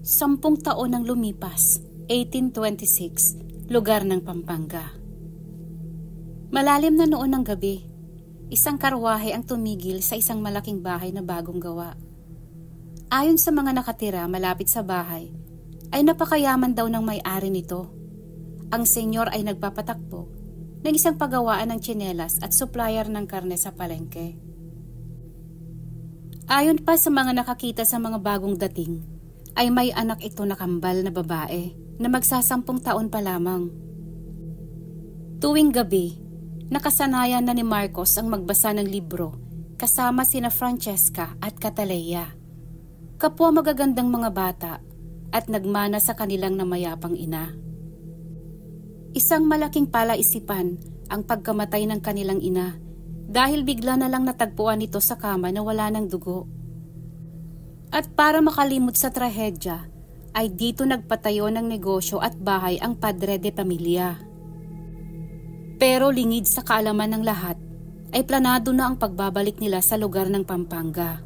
10 taon nang lumipas, 1826, lugar ng Pampanga. Malalim na noon ng gabi, isang karwahe ang tumigil sa isang malaking bahay na bagong gawa. Ayon sa mga nakatira malapit sa bahay, ay napakayaman daw ng may-ari nito. Ang senyor ay nagpapatakbo ng isang paggawaan ng tsinelas at supplier ng karne sa palengke. Ayon pa sa mga nakakita sa mga bagong dating, ay may anak ito na kambal na babae na magsasampung taon pa lamang. Tuwing gabi, nakasanayan na ni Marcos ang magbasa ng libro kasama sina Francesca at Cataleya, kapwa magagandang mga bata at nagmana sa kanilang namayapang ina. Isang malaking palaisipan ang pagkamatay ng kanilang ina dahil bigla na lang natagpuan ito sa kama na wala ng dugo. At para makalimot sa trahedya, ay dito nagpatayo ng negosyo at bahay ang padre de pamilya. Pero lingid sa kaalaman ng lahat, ay planado na ang pagbabalik nila sa lugar ng Pampanga.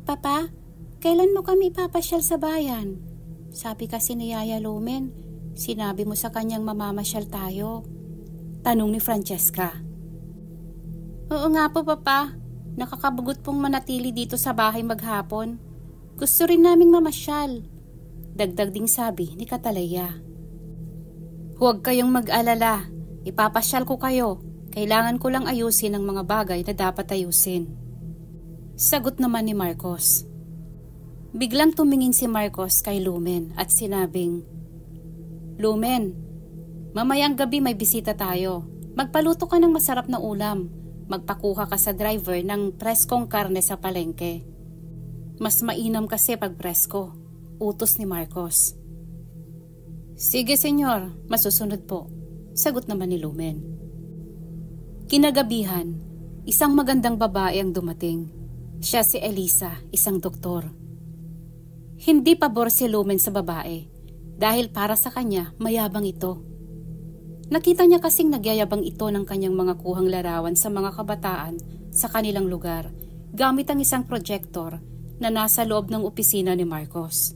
"Papa, kailan mo kami ipapasyal sa bayan? Sabi kasi ni Yaya Lumen, sinabi mo sa kanyang mamamasyal tayo." Tanong ni Francesca. "Oo nga po, Papa. Nakakabugot pong manatili dito sa bahay maghapon. Gusto rin naming mamasyal." Dagdag ding sabi ni Cataleya. "Huwag kayong mag-alala. Ipapasyal ko kayo. Kailangan ko lang ayusin ang mga bagay na dapat ayusin." Sagot naman ni Marcos. Biglang tumingin si Marcos kay Lumen at sinabing, "Lumen, mamayang gabi may bisita tayo. Magpaluto ka ng masarap na ulam. Magpakuha ka sa driver ng preskong karne sa palengke. Mas mainam kasi pag presko," utos ni Marcos. "Sige, senyor, masusunod po," sagot naman ni Lumen. Kinagabihan, isang magandang babae ang dumating. Siya si Elisa, isang doktor. Hindi pabor si Lumen sa babae dahil para sa kanya mayabang ito. Nakita niya kasing nagyayabang ito ng kanyang mga kuhang larawan sa mga kabataan sa kanilang lugar gamit ang isang projector na nasa loob ng opisina ni Marcos.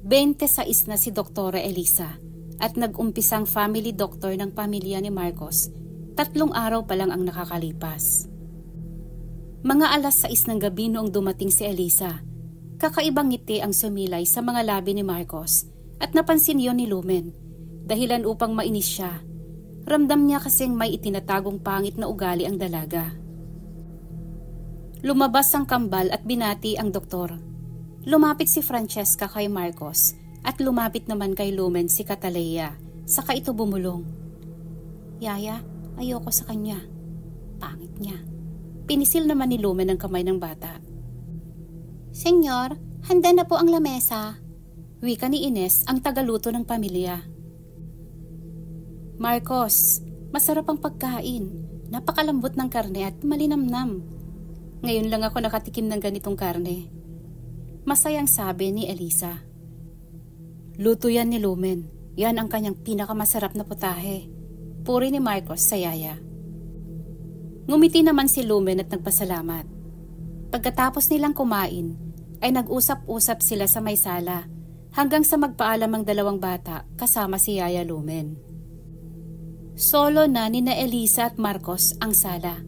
26 na si Doktora Elisa at nag-umpisang family doctor ng pamilya ni Marcos 3 araw pa lang ang nakakalipas. Mga 6:00 ng gabi noong dumating si Elisa, kakaibang ngiti ang sumilay sa mga labi ni Marcos at napansin yon ni Lumen. Dahilan upang mainis siya, ramdam niya kasing may itinatagong pangit na ugali ang dalaga. Lumabas ang kambal at binati ang doktor. Lumapit si Francesca kay Marcos at lumapit naman kay Lumen si Cataleya, saka ito bumulong. "Yaya, ayoko sa kanya. Pangit niya." Pinisil naman ni Lumen ang kamay ng bata. "Senyor, handa na po ang lamesa," wika ni Ines, ang tagaluto ng pamilya. "Marcos, masarap ang pagkain. Napakalambot ng karne at malinamnam. Ngayon lang ako nakatikim ng ganitong karne." Masayang sabi ni Elisa. "Luto yan ni Lumen. Yan ang kanyang pinakamasarap na putahe." Puri ni Marcos sa yaya. Ngumiti naman si Lumen at nagpasalamat. Pagkatapos nilang kumain, ay nag-usap-usap sila sa may sala hanggang sa magpaalam ang 2 bata kasama si Yaya Lumen. Solo na nina Elisa at Marcos ang sala.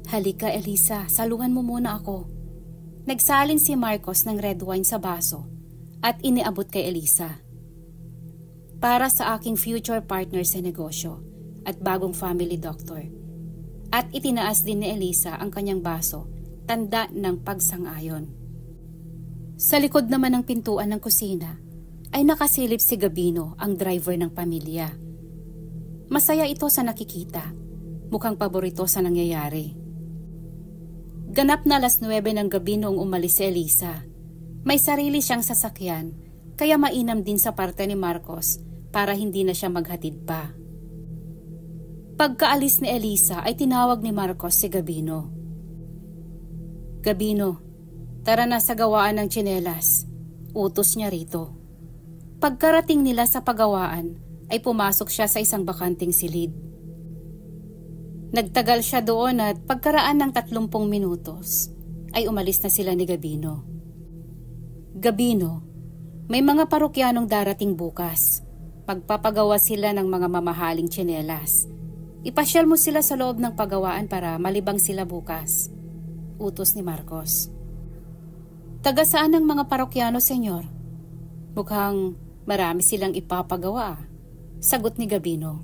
"Halika Elisa, saluhan mo muna ako." Nagsalin si Marcos ng red wine sa baso at iniabot kay Elisa. "Para sa aking future partner sa negosyo at bagong family doctor." At itinaas din ni Elisa ang kanyang baso, tanda ng pagsang-ayon. Sa likod naman ng pintuan ng kusina ay nakasilip si Gabino, ang driver ng pamilya. Masaya ito sa nakikita. Mukhang paborito sa nangyayari. Ganap na 9:00 ng gabi noong umalis si Elisa. May sarili siyang sasakyan, kaya mainam din sa parte ni Marcos para hindi na siya maghatid pa. Pagkaalis ni Elisa ay tinawag ni Marcos si Gabino. "Gabino, tara na sa gawaan ng tsinelas," utos niya rito. Pagkarating nila sa pagawaan, ay pumasok siya sa isang bakanting silid. Nagtagal siya doon at pagkaraan ng 30 minutos ay umalis na sila ni Gabino. Gabino, may mga parokyanong darating bukas. Magpapagawa sila ng mga mamahaling tsinelas. Ipasyal mo sila sa loob ng pagawaan para malibang sila bukas. Utos ni Marcos. Taga saan ang mga parokyano, senyor? Mukhang marami silang ipapagawa. Sagot ni Gabino.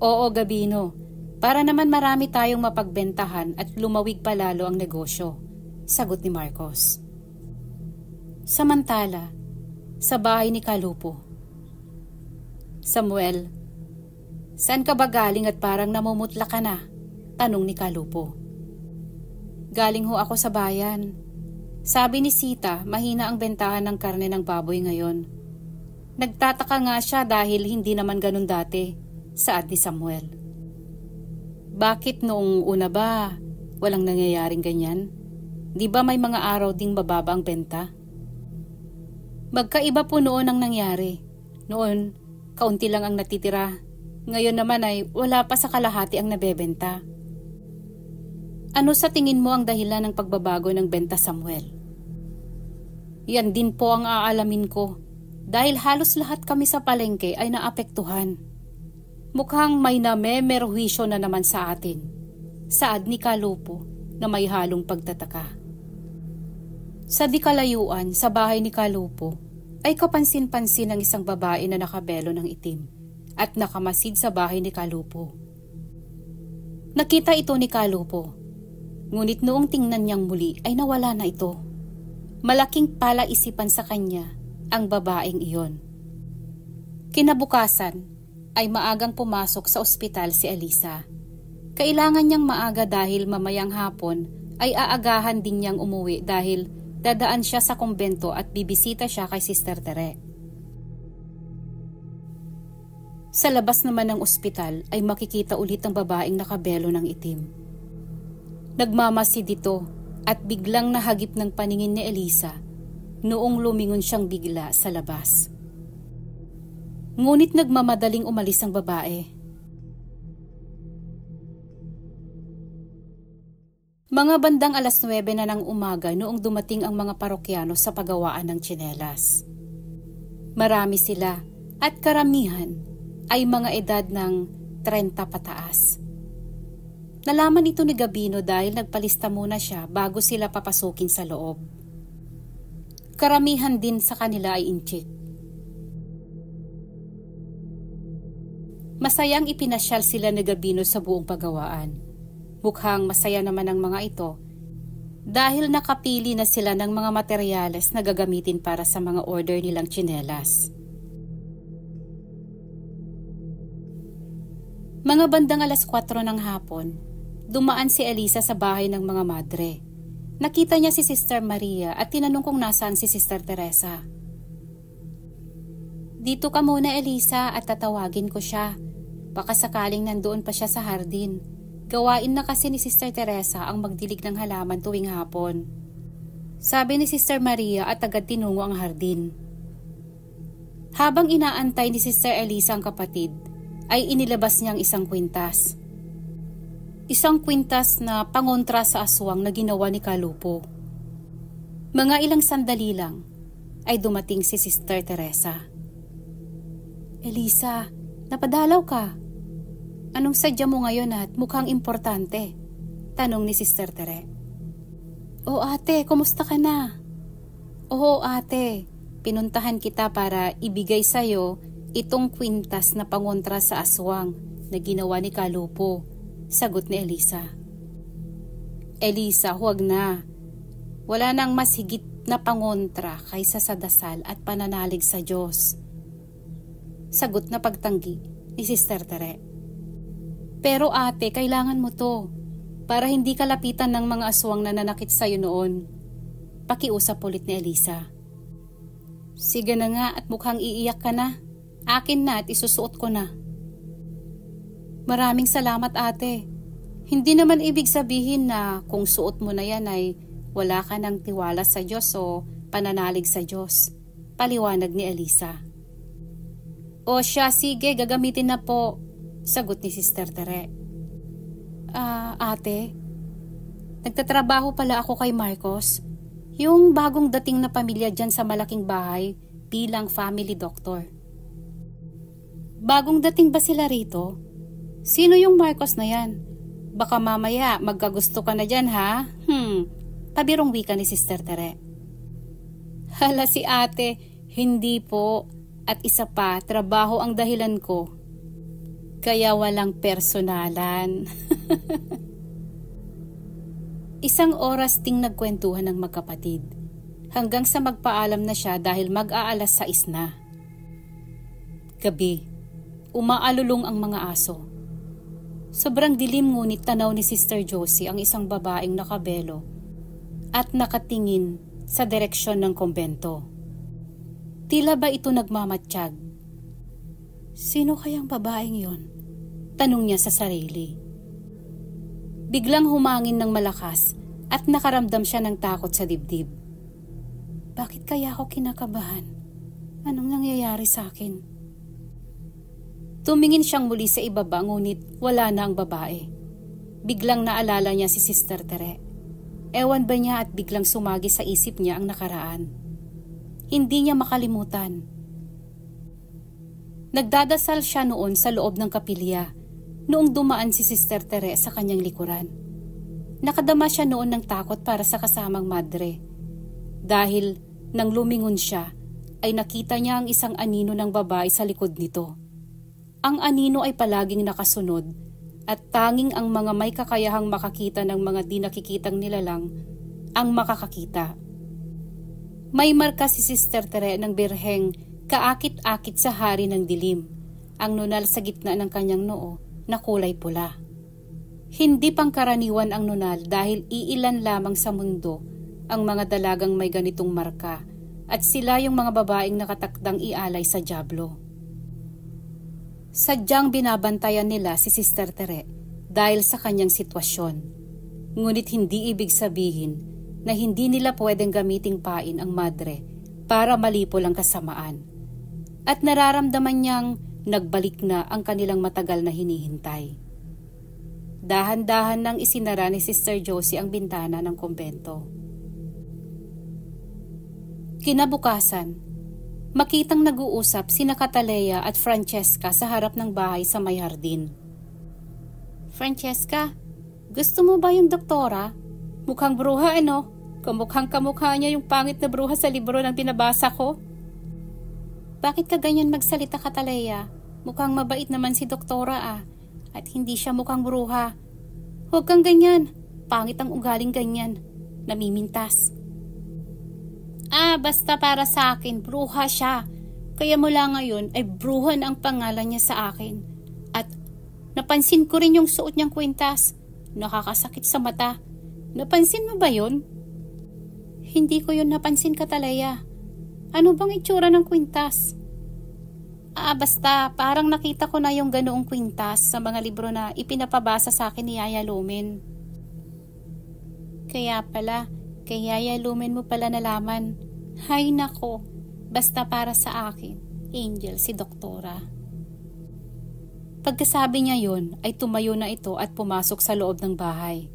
Oo, Gabino. Para naman marami tayong mapagbentahan at lumawig pa lalo ang negosyo. Sagot ni Marcos. Samantala, sa bahay ni Kalupo. Samuel, saan ka ba galing at parang namumutla ka na? Tanong ni Kalupo. Galing ho ako sa bayan. Sabi ni Sita, mahina ang bentahan ng karne ng baboy ngayon. Nagtataka nga siya dahil hindi naman ganun dati, saad ni Samuel. Bakit noong una ba walang nangyayaring ganyan? Di ba may mga araw ding bababa ang benta? Magkaiba po noon ang nangyari. Noon, kaunti lang ang natitira. Ngayon naman ay wala pa sa kalahati ang nabebenta. Ano sa tingin mo ang dahilan ng pagbabago ng benta, Samuel? Yan din po ang aalamin ko. Dahil halos lahat kami sa palengke ay naapektuhan. Mukhang may namemerwisyo na naman sa atin. Saad ni Kalupo na may halong pagtataka. Sa di kalayuan sa bahay ni Kalupo ay kapansin-pansin ang isang babae na nakabelo ng itim at nakamasid sa bahay ni Kalupo. Nakita ito ni Kalupo, ngunit noong tingnan niyang muli ay nawala na ito. Malaking palaisipan sa kanya ang babaeng iyon. Kinabukasan ay maagang pumasok sa ospital si Elisa. Kailangan niyang maaga dahil mamayang hapon ay aagahan din niyang umuwi dahil dadaan siya sa kumbento at bibisita siya kay Sister Tere. Sa labas naman ng ospital ay makikita ulit ang babaeng nakabelo ng itim. Nagmamasid ito at biglang nahagip ng paningin ni Elisa noong lumingon siyang bigla sa labas. Ngunit nagmamadaling umalis ang babae. Mga bandang 9:00 na ng umaga noong dumating ang mga parokyano sa pagawaan ng tsinelas. Marami sila at karamihan ay mga edad ng 30 pataas. Nalaman ito ni Gabino dahil nagpalista muna siya bago sila papasukin sa loob. Karamihan din sa kanila ay inchik. Masayang ipinasyal sila ni Gabino sa buong pagawaan. Mukhang masaya naman ang mga ito dahil nakapili na sila ng mga materyales na gagamitin para sa mga order nilang tsinelas. Mga bandang 4:00 ng hapon, dumaan si Elisa sa bahay ng mga madre. Nakita niya si Sister Maria at tinanong kung nasaan si Sister Teresa. Dito ka muna, Elisa, at tatawagin ko siya. Baka sakaling nandoon pa siya sa hardin. Gawain na kasi ni Sister Teresa ang magdilig ng halaman tuwing hapon. Sabi ni Sister Maria at agad tinungo ang hardin. Habang inaantay ni Sister Elisa ang kapatid, ay inilabas niyang isang kwintas. Isang kwintas na pangontra sa aswang na ginawa ni Kalupo. Mga ilang sandali lang ay dumating si Sister Teresa. Elisa, napadalaw ka. Anong sadya mo ngayon at mukhang importante? Tanong ni Sister Tere. O ate, kumusta ka na? Oo ate, pinuntahan kita para ibigay sa'yo itong kwintas na pangontra sa aswang na ginawa ni Kalupo. Sagot ni Elisa. Elisa, huwag na. Wala nang mas higit na pangontra kaysa sa dasal at pananalig sa Diyos. Sagot na pagtanggi ni Sister Tere. Pero ate, kailangan mo to para hindi ka lapitan ng mga aswang na nanakit sa'yo noon. Pakiusap ulit ni Elisa. Sige na nga at mukhang iiyak ka na. Akin na at isusuot ko na. Maraming salamat ate. Hindi naman ibig sabihin na kung suot mo na yan ay wala ka ng tiwala sa Diyos o pananalig sa Diyos. Paliwanag ni Elisa. O siya, sige, gagamitin na po. Sagot ni Sister Tere. Ate, nagtatrabaho pala ako kay Marcos. Yung bagong dating na pamilya dyan sa malaking bahay bilang family doctor. Bagong dating ba sila rito? Sino yung Marcos na yan? Baka mamaya magkagusto ka na dyan ha? Pabirong wika ni Sister Tere. Hala si ate, hindi po. At isa pa, trabaho ang dahilan ko. Kaya walang personalan. Isang oras ting nagkwentuhan ng magkapatid. Hanggang sa magpaalam na siya dahil mag-aalas 6 na. Gabi, umaalulong ang mga aso. Sobrang dilim ngunit tanaw ni Sister Josie ang isang babaeng nakabelo at nakatingin sa direksyon ng kumbento. Tila ba ito nagmamatsyag? Sino kayang babaeng yon? Tanong niya sa sarili. Biglang humangin ng malakas at nakaramdam siya ng takot sa dibdib. Bakit kaya ako kinakabahan? Anong nangyayari sa akin? Tumingin siyang muli sa ibaba ngunit wala na ang babae. Biglang naalala niya si Sister Tere. Ewan ba niya at biglang sumagi sa isip niya ang nakaraan. Hindi niya makalimutan. Nagdadasal siya noon sa loob ng kapilya noong dumaan si Sister Tere sa kanyang likuran. Nakadama siya noon ng takot para sa kasamang madre. Dahil nang lumingon siya ay nakita niya ang isang anino ng babae sa likod nito. Ang anino ay palaging nakasunod at tanging ang mga may kakayahang makakita ng mga di nakikitang nilalang ang makakakita. May marka si Sister Tere ng birheng kaakit-akit sa hari ng dilim, ang nunal sa gitna ng kanyang noo na kulay pula. Hindi pangkaraniwan ang nunal dahil iilan lamang sa mundo ang mga dalagang may ganitong marka at sila yung mga babaeng nakatakdang ialay sa dyablo. Sadyang binabantayan nila si Sister Tere dahil sa kanyang sitwasyon. Ngunit hindi ibig sabihin na hindi nila pwedeng gamiting pain ang madre para malipol ang kasamaan. At nararamdaman niyang nagbalik na ang kanilang matagal na hinihintay. Dahan-dahan nang isinara ni Sister Josie ang bintana ng kumbento. Kinabukasan, makitang nag-uusap sina Catalea at Francesca sa harap ng bahay sa may hardin. Francesca, gusto mo ba yung doktora? Mukhang bruha Kamukhang kamukha niya yung pangit na bruha sa libro ng binabasa ko. Bakit ka ganyan magsalita, Catalea? Mukhang mabait naman si doktora at hindi siya mukhang bruha. Huwag kang ganyan. Pangit ang ugaling ganyan. Namimintas. Basta para sa akin, bruha siya. Kaya mula ngayon ay bruhan ang pangalan niya sa akin. At napansin ko rin yung suot niyang kwintas. Nakakasakit sa mata. Napansin mo ba yun? Hindi ko yun napansin, Catalea. Ano bang itsura ng kwintas? Basta parang nakita ko na yung ganoong kwintas sa mga libro na ipinapabasa sa akin ni Yaya Lumen. Kaya pala, kay Yaya Lumen mo pala nalaman. Hay nako, basta para sa akin, angel si doktora. Pagkasabi niya yun, ay tumayo na ito at pumasok sa loob ng bahay.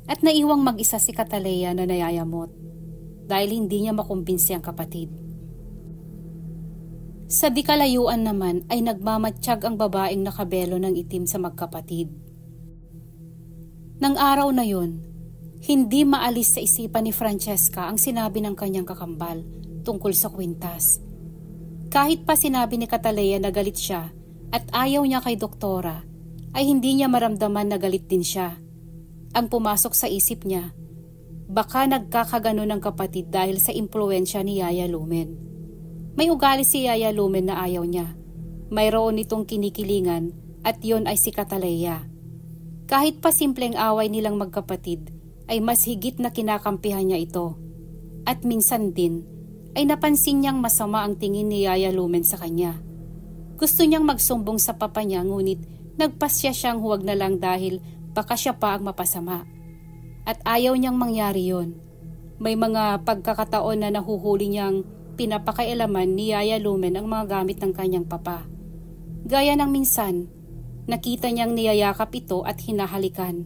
At naiwang mag-isa si Catalea na nayayamot dahil hindi niya makumbinsi ang kapatid. Sa di kalayuan naman ay nagmamatsyag ang babaeng nakabelo ng itim sa magkapatid. Nang araw na yun, hindi maalis sa isipan ni Francesca ang sinabi ng kanyang kakambal tungkol sa kwintas. Kahit pa sinabi ni Catalea na galit siya at ayaw niya kay doktora, ay hindi niya maramdaman na galit din siya. Ang pumasok sa isip niya, baka nagkakagano ng kapatid dahil sa impluensya ni Yaya Lumen. May ugali si Yaya Lumen na ayaw niya. Mayroon itong kinikilingan at yon ay si Catalea. Kahit pa simpleng away nilang magkapatid, ay mas higit na kinakampihan niya ito. At minsan din, ay napansin niyang masama ang tingin ni Yaya Lumen sa kanya. Gusto niyang magsumbong sa papa niya ngunit nagpasya siyang huwag na lang dahil baka siya pa ang mapasama. At ayaw niyang mangyari yon. May mga pagkakataon na nahuhuli niyang pinapakailaman ni Yaya Lumen ang mga gamit ng kanyang papa. Gaya ng minsan, nakita niyang niyayakap ito at hinahalikan.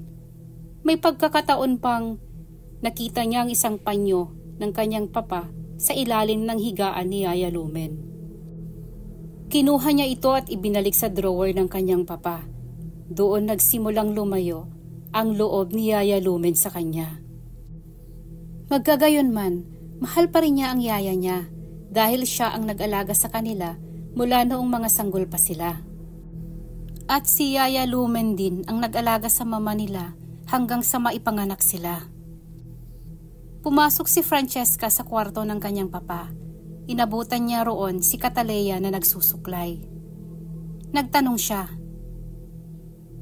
May pagkakataon pang nakita niya ang isang panyo ng kanyang papa sa ilalim ng higaan ni Yaya Lumen. Kinuha niya ito at ibinalik sa drawer ng kanyang papa. Doon nagsimulang lumayo ang loob ni Yaya Lumen sa kanya. Magkagayon man, mahal pa rin niya ang yaya niya dahil siya ang nag-alaga sa kanila mula noong mga sanggol pa sila. At si Yaya Lumen din ang nag-alaga sa mama nila hanggang sa maipanganak sila. Pumasok si Francesca sa kwarto ng kanyang papa. Inabutan niya roon si Cataleya na nagsusuklay. Nagtanong siya,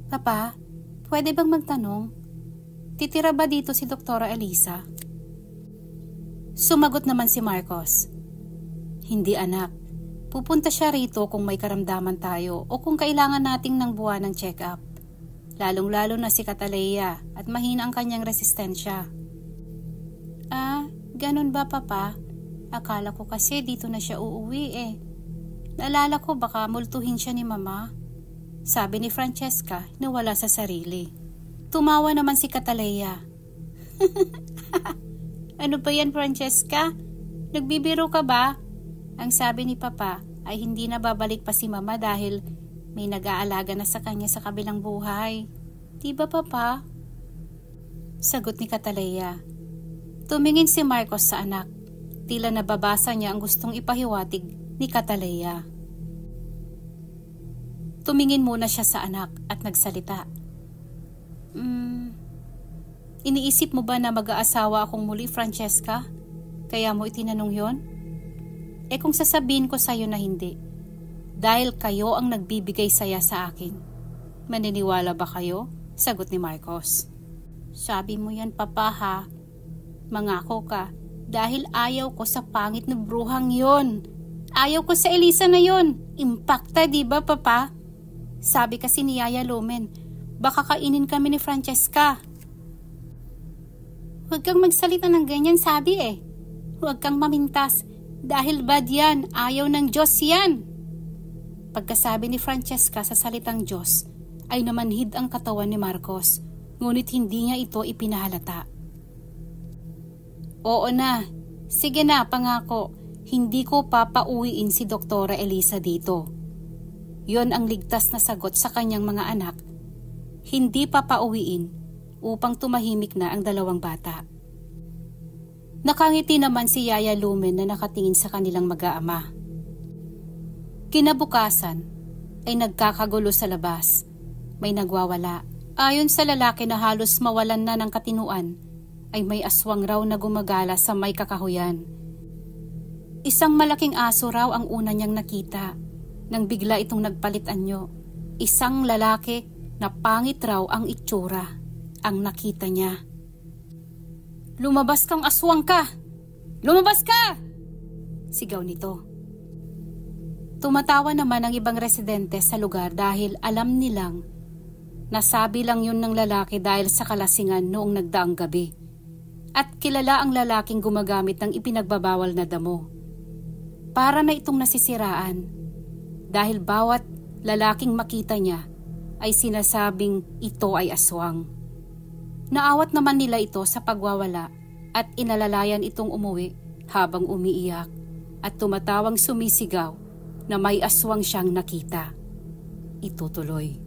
"Papa, pwede bang magtanong? Titira ba dito si Doktora Elisa?" Sumagot naman si Marcos, "Hindi anak, pupunta siya rito kung may karamdaman tayo o kung kailangan nating ng buwan ng check-up. Lalong-lalo na si Cataleya at mahina ang kanyang resistensya." "Ah, ganun ba papa? Akala ko kasi dito na siya uuwi eh. Naalala ko baka multuhin siya ni mama," sabi ni Francesca na wala sa sarili. Tumawa naman si Cataleya. "Ano ba yan, Francesca? Nagbibiro ka ba? Ang sabi ni papa ay hindi na babalik pa si mama dahil may nag-aalaga na sa kanya sa kabilang buhay. Di ba papa?" Sagot ni Cataleya. Tumingin si Marcos sa anak. Tila nababasa niya ang gustong ipahiwatig ni Cataleya. Tumingin muna siya sa anak at nagsalita. Iniisip mo ba na mag-aasawa akong muli, Francesca? Kaya mo itinanong yon? Eh kung sasabihin ko sa'yo na hindi, dahil kayo ang nagbibigay saya sa akin, maniniwala ba kayo?" Sagot ni Marcos. "Sabi mo yan papa ha. Mangako ka, dahil ayaw ko sa pangit na bruhang yon. Ayaw ko sa Elisa na yon. Impacta, di ba papa? Sabi kasi ni Yaya Lumen, baka kainin kami ni Francesca." "Huwag kang magsalita ng ganyan sabi eh. Huwag kang mamintas, dahil bad yan, ayaw ng Diyos yan." Pagkasabi ni Francesca sa salitang Diyos, ay namanhid ang katawan ni Marcos, ngunit hindi niya ito ipinahalata. "Oo na, sige na, pangako, hindi ko papauwiin si Doktora Elisa dito." Yon ang ligtas na sagot sa kanyang mga anak. Hindi papauwiin upang tumahimik na ang dalawang bata. Nakangiti naman si Yaya Lumen na nakatingin sa kanilang mag-aama. Kinabukasan ay nagkakagulo sa labas. May nagwawala. Ayon sa lalaki na halos mawalan na ng katinuan, ay may aswang raw na gumagala sa may kakahuyan. Isang malaking aso raw ang una niyang nakita nang bigla itong nagpalit anyo. Isang lalaki na pangit raw ang itsura ang nakita niya. "Lumabas kang aswang ka! Lumabas ka!" sigaw nito. Tumatawa naman ang ibang residente sa lugar dahil alam nilang nasabi lang yun ng lalaki dahil sa kalasingan noong nagdaang gabi. At kilala ang lalaking gumagamit ng ipinagbabawal na damo. Para na itong nasisiraan dahil bawat lalaking makita niya ay sinasabing ito ay aswang. Naawat naman nila ito sa pagwawala at inalalayan itong umuwi habang umiiyak at tumatawang sumisigaw na may aswang siyang nakita. Itutuloy.